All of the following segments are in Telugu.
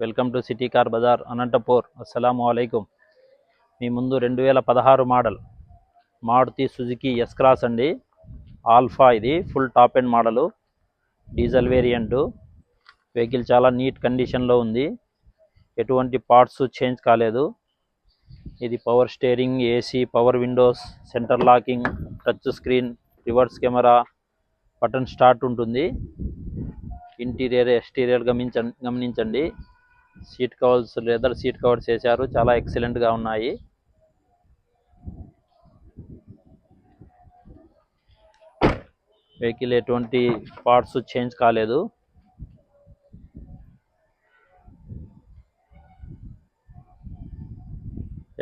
Welcome to city car bazaar Anantapur. అస్సలాము అలైకుం. మీ ముందు 2016 model Maruti Suzuki S Cross అండి. ఆల్ఫా, ఇది full top end model, diesel variant. Vehicle చాలా నీట్ కండిషన్లో ఉంది, ఎటువంటి పార్ట్స్ చేంజ్ కాలేదు. ఇది power steering, AC, power windows, centre locking, touch screen, reverse camera, button start ఉంటుంది. ఇంటీరియర్ ఎక్స్టీరియర్ గమనించండి. Seat covers, leather seat covers వేశారు, చాలా ఎక్సలెంట్గా ఉన్నాయి. వెహికల్ ఎటువంటి పార్ట్స్ చేంజ్ కాలేదు.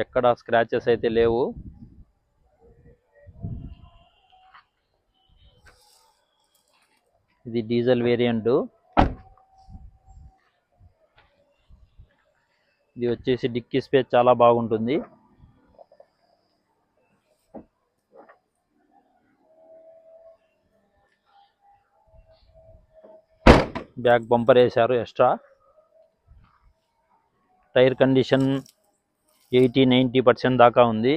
ఎక్కడ స్క్రాచెస్ అయితే లేవు. ఇది డీజిల్ వేరియంటు. ఇది వచ్చేసి డిక్కీ స్పేస్ చాలా బాగుంటుంది. బ్యాక్ బంపర్ వేశారు ఎక్స్ట్రా. టైర్ కండిషన్ 80-90% దాకా ఉంది.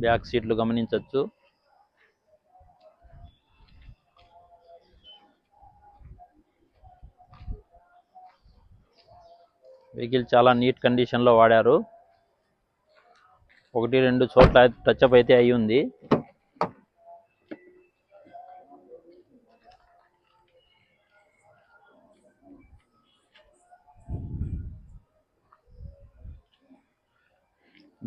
బ్యాక్ సీట్లు గమనించవచ్చు. వెహికల్ చాలా నీట్ కండిషన్లో వాడారు. 1-2 చోట్ల టచ్అప్ అయితే అయి ఉంది.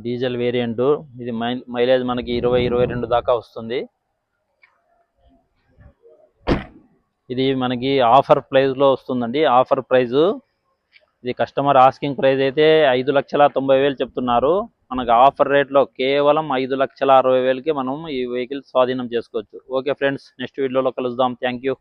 Diesel variant. ఇది మైలేజ్ మనకి 20-22 దాకా వస్తుంది. ఇది మనకి ఆఫర్ ప్రైస్లో వస్తుందండి. ఆఫర్ ప్రైజు ఇది. కస్టమర్ ఆస్కింగ్ ప్రైస్ అయితే 5,90,000 చెప్తున్నారు. మనకు ఆఫర్ రేట్లో కేవలం 5,60,000కి మనం ఈ వెహికల్ స్వాధీనం చేసుకోవచ్చు. ఓకే ఫ్రెండ్స్, నెక్స్ట్ వీడియోలో కలుద్దాం. Thank you.